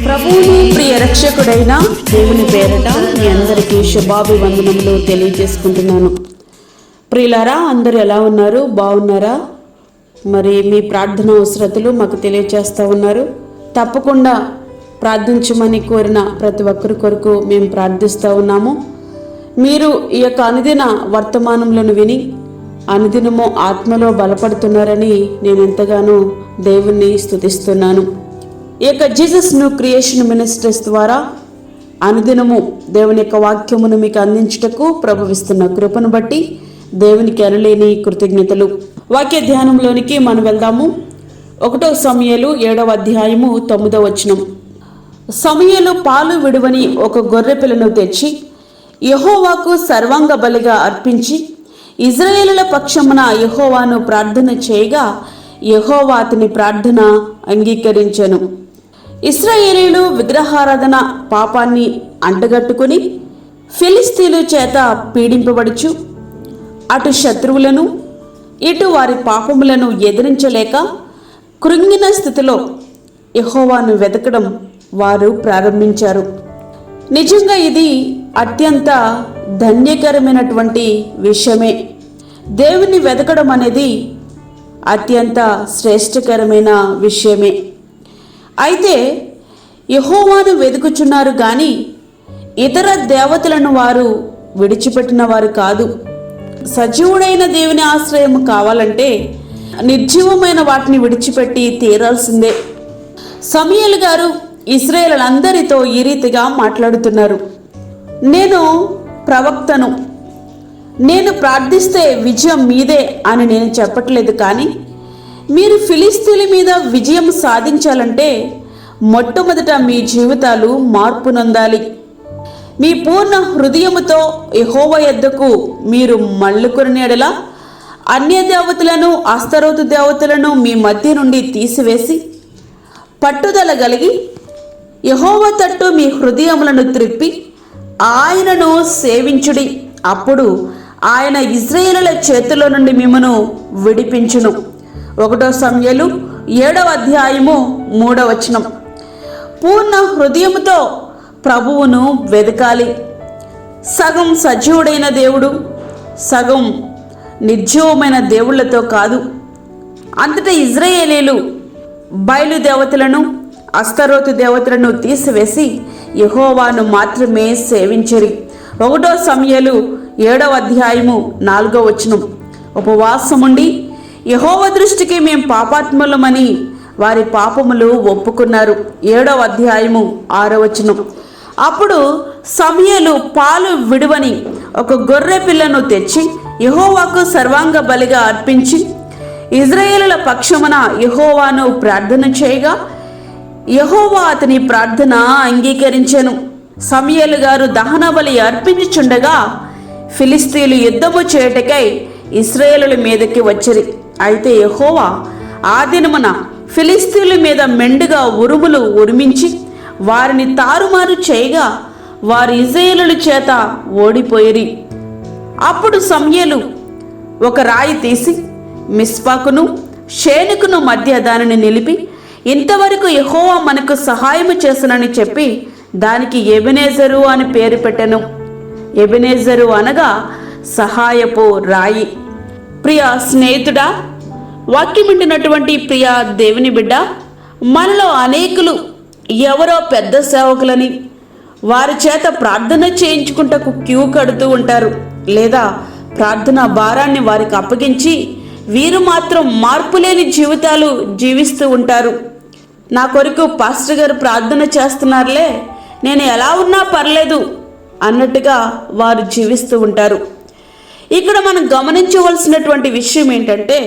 ప్రభువును ప్రియ రక్షకుడైన దేవుని పేరట మీ అందరికీ శుభాభివందనములు తెలియజేసుకుంటున్నాను. ప్రియులారా, అందరూ ఎలా ఉన్నారు? బాగున్నారా? మరి మీ ప్రార్థన అవసరతలు మాకు తెలియజేస్తూ ఉన్నారు. తప్పకుండా ప్రార్థించమని కోరిన ప్రతి ఒక్కరి కొరకు మేము ప్రార్థిస్తూ ఉన్నాము. మీరు ఈ యొక్క అనుదిన వర్తమానములను విని అనుదినము ఆత్మలో బలపడుతున్నారని నేను ఎంతగానో దేవుణ్ణి స్తుతిస్తున్నాను. ఈ యొక్క జీసస్ న్యూ క్రియేషన్ మినిస్ట్రీస్ ద్వారా అనుదినము దేవుని యొక్క వాక్యమును మీకు అందించుటకు ప్రభువిస్తున్న కృపను బట్టి దేవునికి ఎనలేని కృతజ్ఞతలు. వాక్య ధ్యానంలోనికి మనం వెళ్దాము. 1 సమూయేలు 7వ అధ్యాయము 9వ వచనం. సమూయేలు పాలు విడువని ఒక గొర్రె పిల్లను తెచ్చి యెహోవాకు సర్వాంగ బలిగా అర్పించి ఇశ్రాయేలుల పక్షమున యెహోవాను ప్రార్థన చేయగా యెహోవా అతని ప్రార్థన అంగీకరించెను. ఇశ్రాయేలీయులు విగ్రహారాధన పాపాన్ని అంటగట్టుకుని ఫిలిస్తీన్ల చేత పీడింపబడుచు అటు శత్రువులను ఇటు వారి పాపములను ఎదిరించలేక కృంగిన స్థితిలో యెహోవాను వెతకడం వారు ప్రారంభించారు. నిజంగా ఇది అత్యంత ధన్యకరమైనటువంటి విషయమే. దేవుని వెతకడం అనేది అత్యంత శ్రేష్టకరమైన విషయమే. అయితే యెహోవాను వెతుకుచున్నారు కానీ ఇతర దేవతలను వారు విడిచిపెట్టిన వారు కాదు. సజీవుడైన దేవుని ఆశ్రయం కావాలంటే నిర్జీవమైన వాటిని విడిచిపెట్టి తీరాల్సిందే. సమూయేలు గారు ఇశ్రాయేలులందరితో ఈ రీతిగా మాట్లాడుతున్నారు. నేను ప్రవక్తను, నేను ప్రార్థిస్తే విజయం మీదే అని నేను చెప్పట్లేదు. కానీ మీరు ఫిలిస్తీన్ల మీద విజయం సాధించాలంటే మొట్టమొదట మీ జీవితాలు మార్పు నొందాలి. మీ పూర్ణ హృదయముతో యెహోవా యొద్దకు మీరు మళ్ళుకుని ఎడల అన్య దేవతలను అస్తరోతు దేవతలను మీ మధ్య నుండి తీసివేసి పట్టుదల కలిగి యెహోవా తట్టు మీ హృదయములను త్రిప్పి ఆయనను సేవించుడి. అప్పుడు ఆయన ఇశ్రాయేలుల చేతిలో నుండి మిమ్మను విడిపించును. 1 సమూయేలు 7వ అధ్యాయము 3వ వచనం. పూర్ణ హృదయముతో ప్రభువును వెదకాలి. సగం సజీవుడైన దేవుడు, సగం నిర్జీవమైన దేవుళ్లతో కాదు. అంతటా ఇశ్రాయేలీలు బయలుదేవతలను అస్తరోతు దేవతలను తీసివేసి యెహోవాను మాత్రమే సేవించరి. 1 సమూయేలు 7వ అధ్యాయము 4వ వచనం. ఉపవాసముండి యెహోవా దృష్టికి మేము పాపాత్ములమని వారి పాపములు ఒప్పుకున్నారు. 7వ అధ్యాయము 6వ వచనం. అప్పుడు సమూయేలు పాలు విడువని ఒక గొర్రె పిల్లను తెచ్చి యెహోవాకు సర్వాంగ బలిగా అర్పించి ఇశ్రాయేలుల పక్షమున యెహోవాను ప్రార్థన చేయగా యెహోవా అతని ప్రార్థన అంగీకరించెను. సమూయేలు గారు దహన బలి అర్పించుచుండగా ఫిలిస్తీన్లు యుద్ధము చేయుటకై ఇశ్రాయేలుల మీదకి వచ్చిరి. అయితే యెహోవా ఆ దినమున ఫిలిస్తీన్ల మీద మెండుగా ఉరుములు ఉరిమించి వారిని తారుమారు చేయగా వారు ఇశ్రాయేలుల చేత ఓడిపోయిరి. అప్పుడు సమూయేలు ఒక రాయి తీసి మిస్పాకును షేనుకును మధ్య దానిని నిలిపి ఇంతవరకు యెహోవా మనకు సహాయము చేసనని చెప్పి దానికి ఎబెనేజరు అని పేరు పెట్టెను. ఎబెనేజరు అనగా సహాయపు రాయి. ప్రియ స్నేహితుడా, వాక్యం వింటున్నటువంటి ప్రియ దేవుని బిడ్డ, మనలో అనేకులు ఎవరో పెద్ద సేవకులని వారి చేత ప్రార్థన చేయించుకుంటకు క్యూ కడుతూ ఉంటారు. లేదా ప్రార్థన భారాన్ని వారికి అప్పగించి వీరు మాత్రం మార్పులేని జీవితాలు జీవిస్తూ ఉంటారు. నా కొరకు పాస్టర్ గారు ప్రార్థన చేస్తున్నారులే, నేను ఎలా ఉన్నా పర్లేదు అన్నట్టుగా వారు జీవిస్తూ ఉంటారు. ఇక్కడ మనం గమనించవలసినటువంటి విషయం ఏంటంటే,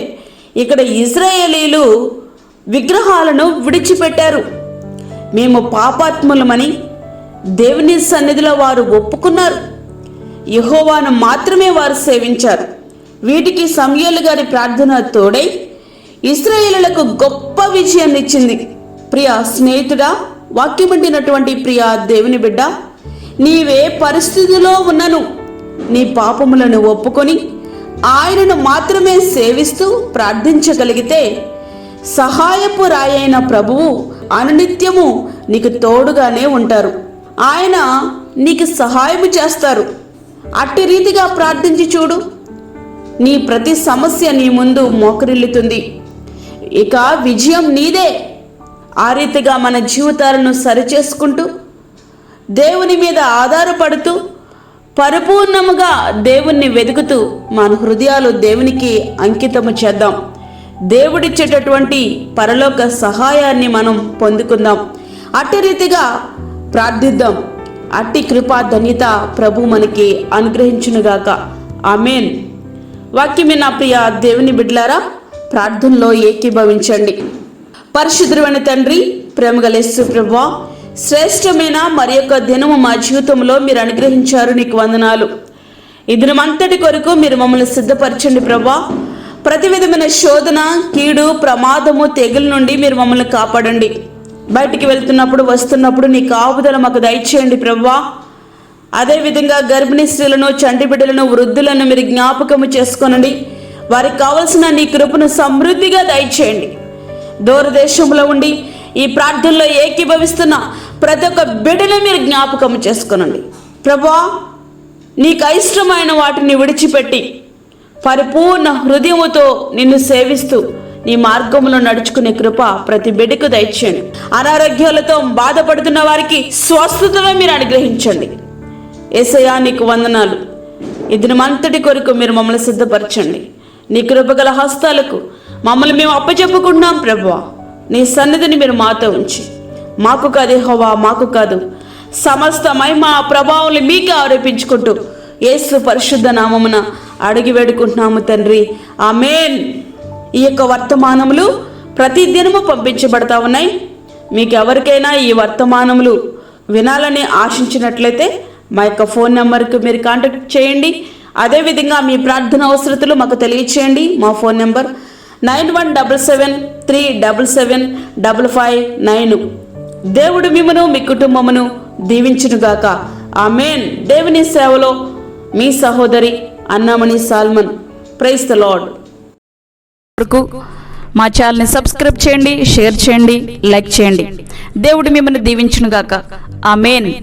ఇక్కడ ఇశ్రాయేలీలు విగ్రహాలను విడిచిపెట్టారు. మేము పాపాత్ములమని దేవుని సన్నిధిలో వారు ఒప్పుకున్నారు. యెహోవాను మాత్రమే వారు సేవించారు. వీటికి సమూయేలు గారి ప్రార్థన తోడై ఇశ్రాయేలులకు గొప్ప విజయాన్ని ఇచ్చింది. ప్రియ స్నేహితుడా, వాక్యం వింటున్నటువంటి ప్రియ దేవుని బిడ్డ, నీవే పరిస్థితిలో ఉన్నను నీ పాపములను ఒప్పుకొని ఆయనను మాత్రమే సేవిస్తూ ప్రార్థించగలిగితే సహాయపు రాయైన ప్రభువు అనునిత్యము నీకు తోడుగానే ఉంటారు. ఆయన నీకు సహాయం చేస్తారు. అట్టి రీతిగా ప్రార్థించి చూడు. నీ ప్రతి సమస్య నీ ముందు మోకరిల్లుతుంది. ఇక విజయం నీదే. ఆ రీతిగా మన జీవితాలను సరిచేసుకుంటూ దేవుని మీద ఆధారపడుతూ పరిపూర్ణముగా దేవుణ్ణి వెతుకుతూ మన హృదయాలు దేవునికి అంకితము చేద్దాం. దేవుడిచ్చేటటువంటి పరలోక సహాయాన్ని మనం పొందుకుందాం. అట్టి రీతిగా ప్రార్థిద్దాం. అట్టి కృపా ధన్యత ప్రభు మనకి అనుగ్రహించునుగాక. ఆమేన్. వాక్యమే నా ప్రియ దేవుని బిడ్డలారా, ప్రార్థనలో ఏకీభవించండి. పరిశుద్ధుడైన తండ్రి, ప్రేమగల యేసు ప్రభువా, శ్రేష్టమైన మరి యొక్క దినము మా జీవితంలో మీరు అనుగ్రహించారు. నీకు వందనాలు. ఈ దినమంతటి కొరకు మీరు మమ్మల్ని సిద్ధపరచండి ప్రభువా. ప్రతి విధమైన శోధన, కీడు, ప్రమాదము, తెగుల నుండి మీరు మమ్మల్ని కాపాడండి. బయటికి వెళ్తున్నప్పుడు వస్తున్నప్పుడు నీ కాపుదల మాకు దయచేయండి ప్రభువా. అదేవిధంగా గర్భిణీ స్త్రీలను, చంటి బిడ్డలను, వృద్ధులను మీరు జ్ఞాపకము చేసుకోనండి. వారికి కావలసిన నీ కృపను సమృద్ధిగా దయచేయండి. దూరదేశంలో ఉండి ఈ ప్రార్థనలో ఏకీభవిస్తున్న ప్రతి ఒక్క బిడ్డను మీరు జ్ఞాపకం చేసుకోనండి ప్రభువా. నీకు అయిష్టమైన వాటిని విడిచిపెట్టి పరిపూర్ణ హృదయముతో నిన్ను సేవిస్తూ నీ మార్గంలో నడుచుకునే కృప ప్రతి బిడ్డకు దయచేయండి. అనారోగ్యాలతో బాధపడుతున్న వారికి స్వస్థతను మీరు అనుగ్రహించండి. యేసయ్యా నీకు వందనాలు. ఈ దినమంతటి కొరకు మీరు మమ్మల్ని సిద్ధపరచండి. నీ కృపగల హస్తాలకు మమ్మల్ని మేము అప్పచెప్పుకుంటున్నాం ప్రభువా. నీ సన్నిధిని మీరు మాతో ఉంచి, మాకు కాదు యెహోవా, మాకు కాదు, సమస్త మహిమ ప్రభావం మీకే ఆరోపించుకుంటూ యేసు పరిశుద్ధ నామమున అడిగి వేడుకుంటున్నాము తండ్రి. ఆమేన్. ఈ యొక్క వర్తమానములు ప్రతి దినము పంపించబడతా ఉన్నాయి. మీకు ఎవరికైనా ఈ వర్తమానములు వినాలని ఆశించినట్లయితే మా యొక్క ఫోన్ నెంబర్కి మీరు కాంటాక్ట్ చేయండి. అదేవిధంగా మీ ప్రార్థన అవసరతలు మాకు తెలియచేయండి. మా ఫోన్ నెంబర్ 9177377559. దేవుడు మిమ్మను మీ కుటుంబమును దీవించునుగాక. ఆమేన్. దేవుని సేవలో మీ సహోదరి Annamani Solomon. Praise the Lord. మా ఛానల్ని సబ్స్క్రైబ్ చేయండి, షేర్ చేయండి, లైక్ చేయండి. దేవుడు మిమ్మల్ని దీవించునుగాక. ఆమేన్.